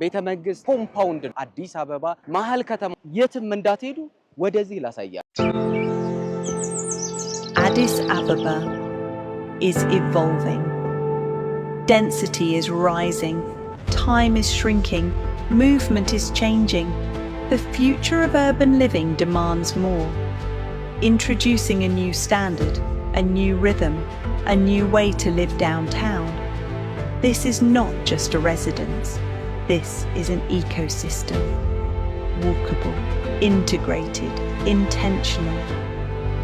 ቤተ መንግስት ኮምፓውንድ አዲስ አበባ መሃል ከተማ የትም እንዳትሄዱ ወደዚህ ላሳያችሁ። Addis Ababa is evolving. Density is rising, time is shrinking, movement is changing. The future of urban living demands more. Introducing a new standard, a new rhythm, a new way to live downtown. This is not just a residence. This is an ecosystem. Walkable, integrated, intentional,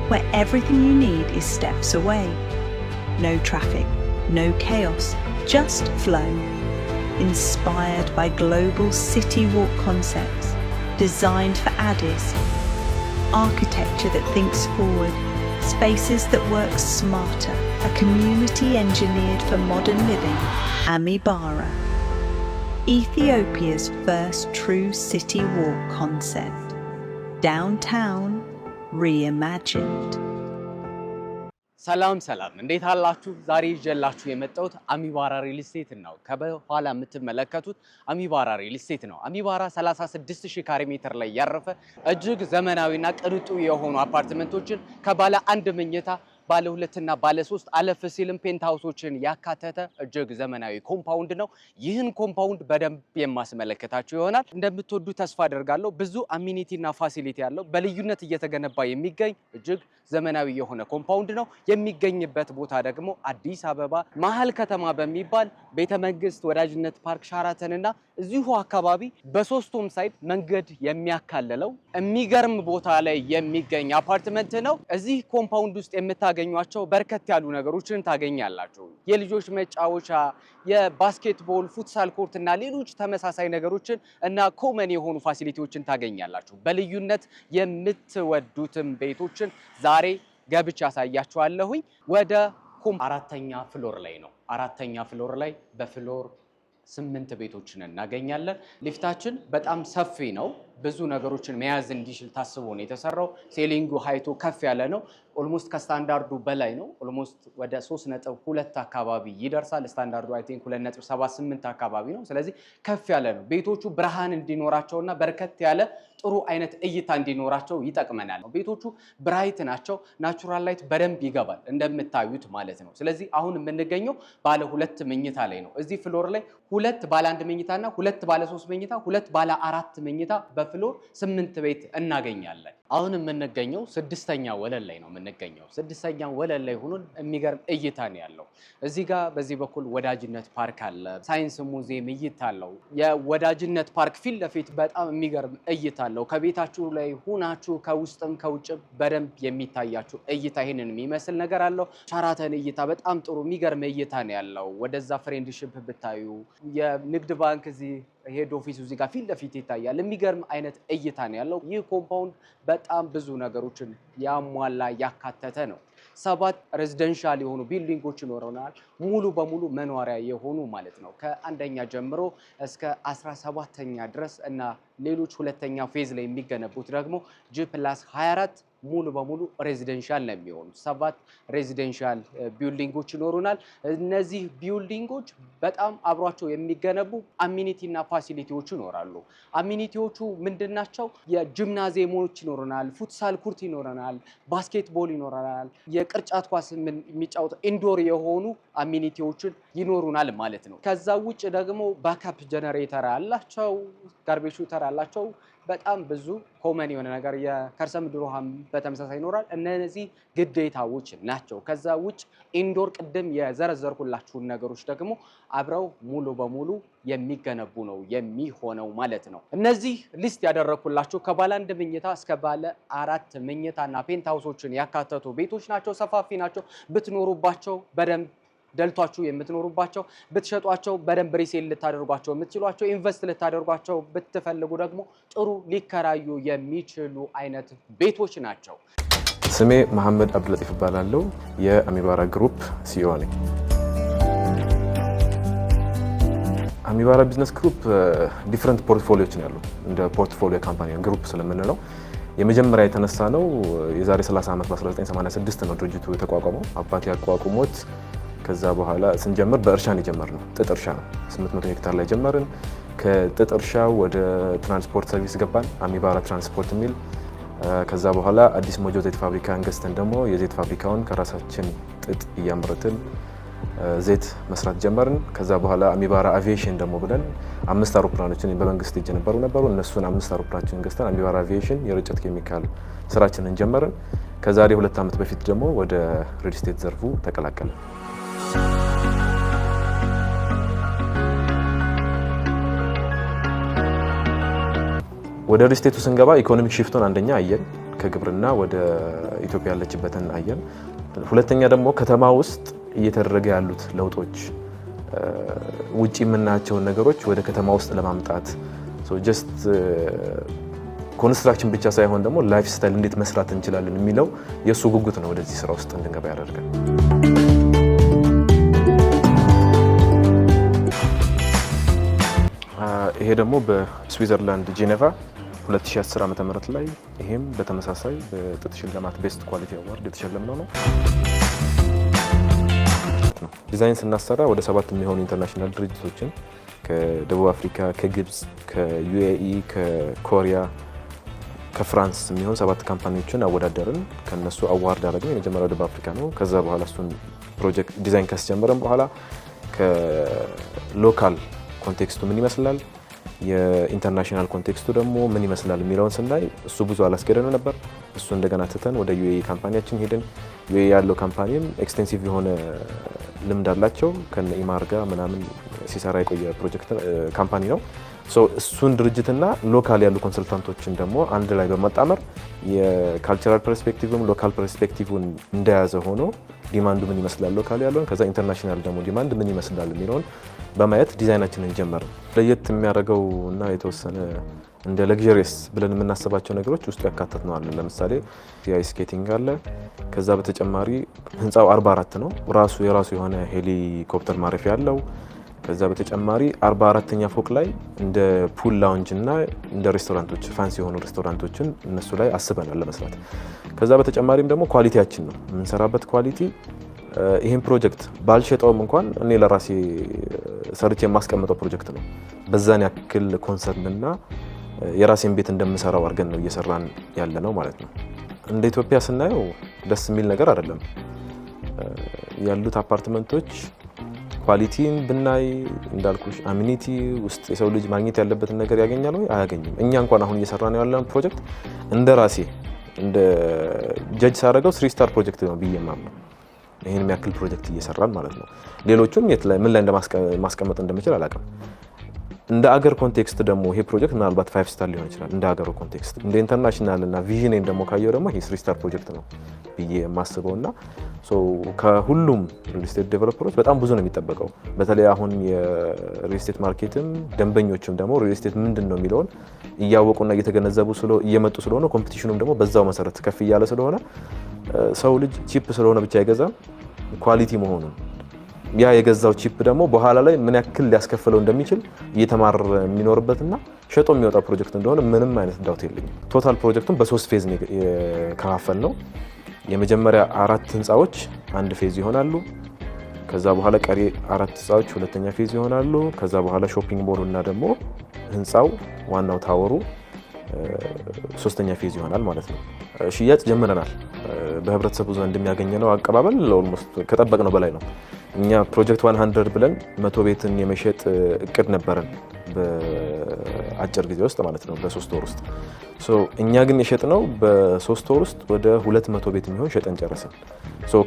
where everything you need is steps away. No traffic, no chaos, just flow. Inspired by global city walk concepts, designed for Addis. Architecture that thinks forward, spaces that work smarter, a community engineered for modern living. Amibara, Ethiopia's first true city walk concept. Downtown reimagined. ሰላም እንዴት አላችሁ? ዛሬ ይዤላችሁ የመጣሁት አሚባራ ሪል ስቴት ነው። ከበኋላ የምትመለከቱት አሚባራ ሪል ስቴት ነው። አሚባራ 36000 ካሬ ሜትር ላይ ያረፈ እጅግ ዘመናዊና ቅንጡ የሆኑ አፓርትመንቶችን ከባለ አንድ መኝታ ባለ ሁለትና ባለ ሶስት አለፍ ሲልም ፔንት ሃውሶችን ያካተተ እጅግ ዘመናዊ ኮምፓውንድ ነው። ይህን ኮምፓውንድ በደንብ የማስመለከታችሁ ይሆናል። እንደምትወዱ ተስፋ አደርጋለሁ። ብዙ አሚኒቲና ፋሲሊቲ ያለው በልዩነት እየተገነባ የሚገኝ እጅግ ዘመናዊ የሆነ ኮምፓውንድ ነው። የሚገኝበት ቦታ ደግሞ አዲስ አበባ መሃል ከተማ በሚባል ቤተ መንግስት፣ ወዳጅነት ፓርክ፣ ሻራተንና እዚሁ አካባቢ በሶስቱም ሳይድ መንገድ የሚያካልለው የሚገርም ቦታ ላይ የሚገኝ አፓርትመንት ነው። እዚህ ኮምፓውንድ ውስጥ የምታገኟቸው በርከት ያሉ ነገሮችን ታገኛላችሁ። የልጆች መጫወቻ፣ የባስኬትቦል፣ ፉትሳል ኮርት እና ሌሎች ተመሳሳይ ነገሮችን እና ኮመን የሆኑ ፋሲሊቲዎችን ታገኛላችሁ። በልዩነት የምትወዱትም ቤቶችን ዛሬ ገብቻ ያሳያችኋለሁኝ። ወደ አራተኛ ፍሎር ላይ ነው። አራተኛ ፍሎር ላይ በፍሎር 8 ቤቶችን እናገኛለን። ሊፍታችን በጣም ሰፊ ነው። ብዙ ነገሮችን መያዝ እንዲችል ታስቦ ነው የተሰራው። ሴሊንጉ ሃይቱ ከፍ ያለ ነው። ኦልሞስት ከስታንዳርዱ በላይ ነው። ኦልሞስት ወደ 3.2 አካባቢ ይደርሳል። ስታንዳርዱ አይ ቲንክ 2.78 አካባቢ ነው። ስለዚህ ከፍ ያለ ነው። ቤቶቹ ብርሃን እንዲኖራቸውና በርከት ያለ ጥሩ አይነት እይታ እንዲኖራቸው ይጠቅመናል። ቤቶቹ ብራይት ናቸው። ናቹራል ላይት በደንብ ይገባል እንደምታዩት ማለት ነው። ስለዚህ አሁን የምንገኘው ባለ 2 መኝታ ላይ ነው። እዚህ ፍሎር ላይ 2 ባለ 1 መኝታና 2 ባለ 3 መኝታ፣ 2 ባለ 4 መኝታ በፍሎር 8 ቤት እናገኛለን። አሁን የምንገኘው 6ኛ ወለል ላይ ነው የምንገኘው። 6ኛ ወለል ላይ ሆኖ የሚገርም እይታ ነው ያለው። እዚህ ጋር በዚህ በኩል ወዳጅነት ፓርክ አለ። ሳይንስ ሙዚየም እይታ አለው። የወዳጅነት ፓርክ ፊት ለፊት በጣም የሚገርም እይታ አለው። ከቤታችሁ ላይ ሆናችሁ ከውስጥም ከውጭም በደንብ የሚታያችሁ እይታ ይሄንን የሚመስል ነገር አለው። ሻራተን እይታ በጣም ጥሩ የሚገርም እይታ ነው ያለው። ወደዛ ፍሬንድሺፕ ብታዩ የንግድ ባንክ እዚህ ሄድ ኦፊሱ እዚህ ጋር ፊት ለፊት ይታያል። የሚገርም አይነት እይታ ነው ያለው። ይህ ኮምፓውንድ በጣም ብዙ ነገሮችን ያሟላ ያካተተ ነው። 7 ሬዚደንሻል የሆኑ ቢልዲንጎች ይኖረናል። ሙሉ በሙሉ መኖሪያ የሆኑ ማለት ነው። ከአንደኛ ጀምሮ እስከ 17ኛ ድረስ እና ሌሎች ሁለተኛ ፌዝ ላይ የሚገነቡት ደግሞ G+24 ሙሉ በሙሉ ሬዚደንሻል ነው የሚሆኑት። 7 ሬዚደንሻል ቢልዲንጎች ይኖሩናል። እነዚህ ቢልዲንጎች በጣም አብሯቸው የሚገነቡ አሚኒቲ እና ፋሲሊቲዎች ይኖራሉ። አሚኒቲዎቹ ምንድናቸው? የጂምናዚየሞች ይኖሩናል፣ ፉትሳል ኩርት ይኖረናል፣ ባስኬትቦል ይኖረናል፣ የቅርጫት ኳስ የሚጫወቱ ኢንዶር የሆኑ አሚኒቲዎችን ይኖሩናል ማለት ነው። ከዛ ውጭ ደግሞ ባካፕ ጀነሬተር አላቸው፣ ጋርቤጅ ሹተር አላቸው። በጣም ብዙ ኮመን የሆነ ነገር የከርሰ ምድር ውሃም በተመሳሳይ ይኖራል። እነዚህ ግዴታዎች ናቸው። ከዛ ውጭ ኢንዶር ቅድም የዘረዘርኩላችሁን ነገሮች ደግሞ አብረው ሙሉ በሙሉ የሚገነቡ ነው የሚሆነው ማለት ነው። እነዚህ ሊስት ያደረኩላችሁ ከባለ 1 መኝታ እስከ ባለ 4 መኝታና ፔንት ሃውሶችን ያካተቱ ቤቶች ናቸው። ሰፋፊ ናቸው። ብትኖሩባቸው በደንብ ደልቷችሁ የምትኖሩባቸው፣ ብትሸጧቸው በደንብ ሪሴል ልታደርጓቸው የምትችሏቸው፣ ኢንቨስት ልታደርጓቸው ብትፈልጉ ደግሞ ጥሩ ሊከራዩ የሚችሉ አይነት ቤቶች ናቸው። ስሜ መሐመድ አብዱልለጢፍ እባላለሁ። የአሚባራ ግሩፕ ሲኢኦ ነኝ። አሚባራ ቢዝነስ ግሩፕ ዲፈረንት ፖርትፎሊዮዎች ነው ያለው። እንደ ፖርትፎሊዮ ካምፓኒ ግሩፕ ስለምንለው የመጀመሪያ የተነሳ ነው የዛሬ 30 ዓመት በ1986 ነው ድርጅቱ የተቋቋመው። አባቴ ያቋቁሞት ከዛ በኋላ ስንጀምር በእርሻ ነው የጀመርነው። ጥጥ እርሻ ነው። 800 ሄክታር ላይ ጀመርን። ከጥጥ እርሻ ወደ ትራንስፖርት ሰርቪስ ገባን፣ አሚባራ ትራንስፖርት የሚል። ከዛ በኋላ አዲስ ሞጆ ዘይት ፋብሪካን ገዝተን ደግሞ የዘይት ፋብሪካውን ከራሳችን ጥጥ እያመረትን ዘይት መስራት ጀመርን። ከዛ በኋላ አሚባራ አቪዬሽን ደግሞ ብለን 5 አውሮፕላኖችን በመንግስት እጅ ነበሩ እነሱን 5 አውሮፕላኖችን ገዝተን አሚባራ አቪዬሽን የርጭት ኬሚካል ስራችንን ጀመርን። ከዛሬ 2 ዓመት በፊት ደግሞ ወደ ሪል ስቴት ዘርፉ ተቀላቀልን። ወደ ሪል ስቴቱ ስንገባ ኢኮኖሚክ ሽፍቱን አንደኛ አየን፣ ከግብርና ወደ ኢትዮጵያ ያለችበትን አየን። ሁለተኛ ደግሞ ከተማ ውስጥ እየተደረገ ያሉት ለውጦች ውጪ የምናያቸውን ነገሮች ወደ ከተማ ውስጥ ለማምጣት ጀስት ኮንስትራክሽን ብቻ ሳይሆን ደግሞ ላይፍ ስታይል እንዴት መስራት እንችላለን የሚለው የእሱ ጉጉት ነው ወደዚህ ስራ ውስጥ እንድንገባ ያደርጋል። ይሄ ደግሞ በስዊዘርላንድ ጄኔቫ 2010 ዓ.ም ላይ ይሄም በተመሳሳይ በጥጥ ሽልማት ቤስት ኳሊቲ አዋርድ የተሸለምነው ነው። ዲዛይን ስናሰራ ወደ 7 የሚሆኑ ኢንተርናሽናል ድርጅቶችን ከደቡብ አፍሪካ፣ ከግብጽ፣ ከዩኤኢ፣ ከኮሪያ፣ ከፍራንስ የሚሆን 7 ካምፓኒዎችን አወዳደርን። ከነሱ አዋርድ አደረግን። የመጀመሪያው ደቡብ አፍሪካ ነው። ከዛ በኋላ እሱን ፕሮጀክት ዲዛይን ካስጀመረን በኋላ ከሎካል ኮንቴክስቱ ምን ይመስላል፣ የኢንተርናሽናል ኮንቴክስቱ ደግሞ ምን ይመስላል የሚለውን ስናይ እሱ ብዙ አላስገደን ነበር። እሱ እንደገና ትተን ወደ ዩኤኢ ካምፓኒያችን ሄድን። ዩኤኢ ያለው ካምፓኒም ኤክስቴንሲቭ የሆነ ልምድ አላቸው። ከነ ኢማር ጋር ምናምን ሲሰራ የቆየ ፕሮጀክት ካምፓኒ ነው። እሱን ድርጅትና ሎካል ያሉ ኮንሰልታንቶችን ደግሞ አንድ ላይ በማጣመር የካልቸራል ፐርስፔክቲቭም ሎካል ፐርስፔክቲቭን እንደያዘ ሆኖ ዲማንዱ ምን ይመስላል ሎካል ያለውን፣ ከዛ ኢንተርናሽናል ደግሞ ዲማንድ ምን ይመስላል የሚለውን በማየት ዲዛይናችንን ጀመርን። ለየት የሚያደርገው እና የተወሰነ እንደ ለግዠሪየስ ብለን የምናስባቸው ነገሮች ውስጡ ያካተት ነው አለ። ለምሳሌ የአይስ ስኬቲንግ አለ። ከዛ በተጨማሪ ህንፃው 44 ነው። የራሱ የሆነ ሄሊኮፕተር ማረፊያ አለው። ከዛ በተጨማሪ 44ኛ ፎቅ ላይ እንደ ፑል ላውንጅ እና እንደ ሬስቶራንቶች ፋንሲ የሆኑ ሬስቶራንቶችን እነሱ ላይ አስበናል ለመስራት። ከዛ በተጨማሪም ደግሞ ኳሊቲያችን ነው የምንሰራበት ኳሊቲ። ይህን ፕሮጀክት ባልሸጠውም እንኳን እኔ ለራሴ ሰርቼ የማስቀምጠው ፕሮጀክት ነው። በዛን ያክል ኮንሰርን እና የራሴን ቤት እንደምሰራው አድርገን ነው እየሰራን ያለ ነው ማለት ነው። እንደ ኢትዮጵያ ስናየው ደስ የሚል ነገር አይደለም ያሉት አፓርትመንቶች። ኳሊቲን ብናይ እንዳልኩሽ አሚኒቲ ውስጥ የሰው ልጅ ማግኘት ያለበትን ነገር ያገኛል ወይ አያገኝም። እኛ እንኳን አሁን እየሰራን ያለን ፕሮጀክት እንደ ራሴ እንደ ጀጅ ሳደርገው 3 ስታር ፕሮጀክት ነው ብዬ ማምነው። ይሄን የሚያክል ፕሮጀክት እየሰራን ማለት ነው። ሌሎቹም ምን ላይ ማስቀመጥ እንደምችል አላውቅም። እንደ አገር ኮንቴክስት ደግሞ ይሄ ፕሮጀክት ምናልባት 5 ስታር ሊሆን ይችላል እንደ አገሩ ኮንቴክስት። እንደ ኢንተርናሽናል እና ቪዥኔን ደግሞ ካየው ደግሞ ይሄ 3 ስታር ፕሮጀክት ነው ብዬ የማስበው እና ከሁሉም ሪል ስቴት ዴቨሎፐሮች በጣም ብዙ ነው የሚጠበቀው። በተለይ አሁን የሪል ስቴት ማርኬትም ደንበኞችም ደግሞ ሪል ስቴት ምንድን ነው የሚለውን እያወቁና እየተገነዘቡ እየመጡ ስለሆነ ኮምፒቲሽኑም ደግሞ በዛው መሰረት ከፍ እያለ ስለሆነ ሰው ልጅ ቺፕ ስለሆነ ብቻ አይገዛም፣ ኳሊቲ መሆኑን ያ የገዛው ቺፕ ደግሞ በኋላ ላይ ምን ያክል ሊያስከፍለው እንደሚችል እየተማረ የሚኖርበትና ሸጦ የሚወጣ ፕሮጀክት እንደሆነ ምንም አይነት ዳውት የለኝም። ቶታል ፕሮጀክቱን በ3 ፌዝ የከፋፈል ነው። የመጀመሪያ 4 ህንፃዎች አንድ ፌዝ ይሆናሉ። ከዛ በኋላ ቀሪ 4 ህንፃዎች ሁለተኛ ፌዝ ይሆናሉ። ከዛ በኋላ ሾፒንግ ሞሉ እና ደግሞ ህንፃው ዋናው ታወሩ ሶስተኛ ፌዝ ይሆናል ማለት ነው። ሽያጭ ጀምረናል። በህብረተሰቡ ዘንድ እንደሚያገኘነው አቀባበል ኦልሞስት ከጠበቅነው በላይ ነው። እኛ ፕሮጀክት 100 ብለን 100 ቤትን የመሸጥ እቅድ ነበረን በአጭር ጊዜ ውስጥ ማለት ነው፣ በ3 ወር ውስጥ። እኛ ግን የሸጥነው በ3 ወር ውስጥ ወደ 200 ቤት የሚሆን ሸጠን ጨረስን።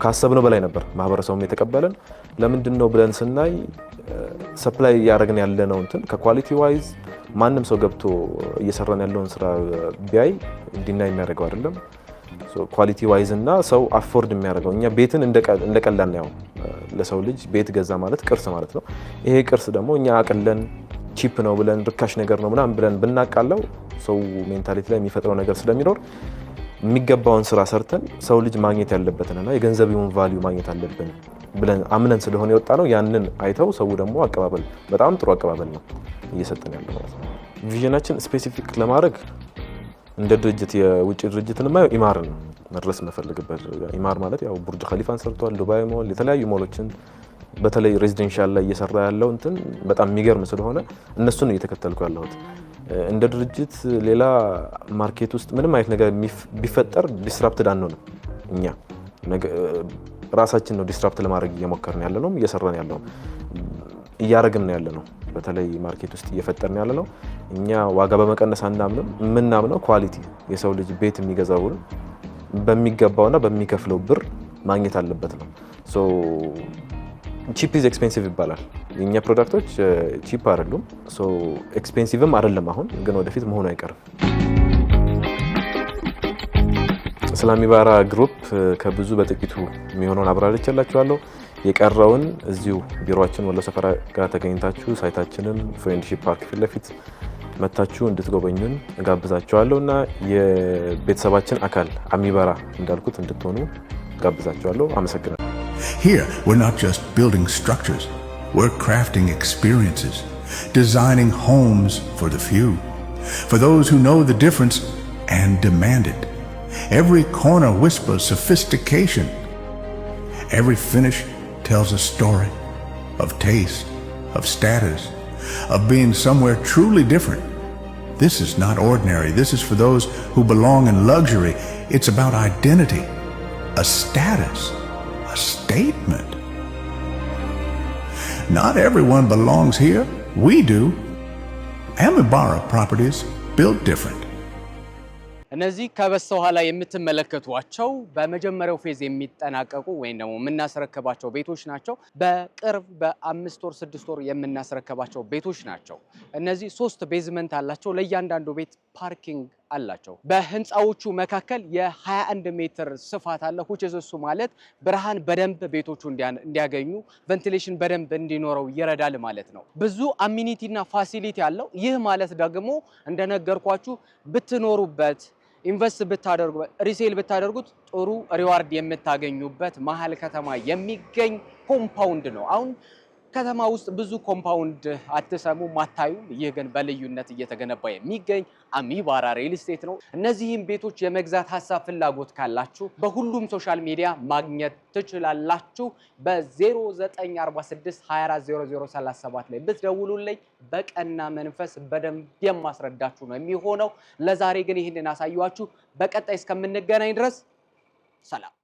ካሰብነው በላይ ነበር ማህበረሰቡም የተቀበለን። ለምንድን ነው ብለን ስናይ ሰፕላይ እያደረግን ያለነው እንትን ከኳሊቲ ዋይዝ ማንም ሰው ገብቶ እየሰራን ያለውን ስራ ቢያይ እንዲና የሚያደርገው አይደለም። ኳሊቲ ዋይዝ እና ሰው አፎርድ የሚያደርገው እኛ ቤትን እንደቀላል ነው። ለሰው ልጅ ቤት ገዛ ማለት ቅርስ ማለት ነው። ይሄ ቅርስ ደግሞ እኛ አቅለን ቺፕ ነው ብለን ርካሽ ነገር ነው ምናምን ብለን ብናቃለው ሰው ሜንታሊቲ ላይ የሚፈጥረው ነገር ስለሚኖር የሚገባውን ስራ ሰርተን ሰው ልጅ ማግኘት ያለበትንና የገንዘቡን ቫልዩ ማግኘት አለብን ብለን አምነን ስለሆነ የወጣ ነው። ያንን አይተው ሰው ደግሞ አቀባበል በጣም ጥሩ አቀባበል ነው እየሰጠን ያለው ማለት ነው። ቪዥናችን ስፔሲፊክ ለማድረግ እንደ ድርጅት የውጭ ድርጅትን ማየው ኢማርን መድረስ መፈልግበት። ኢማር ማለት ያው ቡርጅ ኸሊፋን ሰርቷል፣ ዱባይ ሞል፣ የተለያዩ ሞሎችን በተለይ ሬዚደንሻል ላይ እየሰራ ያለው እንትን በጣም የሚገርም ስለሆነ እነሱን እየተከተልኩ ያለሁት እንደ ድርጅት ሌላ ማርኬት ውስጥ ምንም አይነት ነገር ቢፈጠር ዲስራፕትድ አንሆንም እኛ ራሳችን ነው ዲስራፕት ለማድረግ እየሞከርን ያለነው እየሰራን ያለነው እያረግን ያለነው በተለይ ማርኬት ውስጥ እየፈጠርን ያለነው እኛ ዋጋ በመቀነስ አንዳምንም ምናምነው ኳሊቲ የሰው ልጅ ቤት የሚገዛው በሚገባውና በሚከፍለው ብር ማግኘት አለበት ነው ሶ ቺፕ ኢዝ ኤክስፔንሲቭ ይባላል የኛ ፕሮዳክቶች ቺፕ አይደሉም ሶ ኤክስፔንሲቭም አይደለም አሁን ግን ወደፊት መሆኑ አይቀርም ሰላሚባራ ግሩፕ ከብዙ በጥቂቱ የሚሆነውን አብራርቼላችኋለሁ የቀረውን እዚሁ ቢሮአችን ወሎ ሰፈራ ጋር ተገኝታችሁ ሳይታችንን ፍሬንድሺፕ ፓርክ ፊት ለፊት መታችሁ እንድትጎበኙን ጋብዛችኋለሁና የቤተሰባችን አካል አሚባራ እንዳልኩት እንድትሆኑ ጋብዛችኋለሁ አመሰግናለሁ Here, we're not just building structures, we're crafting experiences, designing homes for the few, for those who know the difference and demand it. Every corner whispers sophistication. Every finish tells a story of taste, of status, of being somewhere truly different. This is not ordinary. This is for those who belong in luxury. It's about identity, a status. A statement. Not everyone belongs here. We do. Amibara Properties built different. እነዚህ ከበስተኋላ የምትመለከቷቸው በመጀመሪያው ፌዝ የሚጠናቀቁ ወይም ደግሞ የምናስረከባቸው ቤቶች ናቸው በቅርብ በ5 ወር 6 ወር የምናስረከባቸው ቤቶች ናቸው እነዚህ 3 ቤዝመንት አላቸው ለእያንዳንዱ ቤት ፓርኪንግ አላቸው በህንጻዎቹ መካከል የ21 ሜትር ስፋት አለ ሁጭስ ማለት ብርሃን በደንብ ቤቶቹ እንዲያገኙ ቬንቲሌሽን በደንብ እንዲኖረው ይረዳል ማለት ነው ብዙ አሚኒቲና ፋሲሊቲ አለው ይህ ማለት ደግሞ እንደነገርኳችሁ ብትኖሩበት ኢንቨስት ብታደርጉ ሪሴል ብታደርጉት ጥሩ ሪዋርድ የምታገኙበት መሃል ከተማ የሚገኝ ኮምፓውንድ ነው አሁን ከተማ ውስጥ ብዙ ኮምፓውንድ አትሰሙ ማታዩ ይህ ግን በልዩነት እየተገነባ የሚገኝ አሚባራ ሪል ስቴት ነው እነዚህም ቤቶች የመግዛት ሐሳብ ፍላጎት ካላችሁ በሁሉም ሶሻል ሚዲያ ማግኘት ትችላላችሁ በ0946 240037 ላይ ብትደውሉልኝ በቀና መንፈስ በደንብ የማስረዳችሁ ነው የሚሆነው ለዛሬ ግን ይሄንን አሳዩአችሁ በቀጣይ እስከምንገናኝ ድረስ ሰላም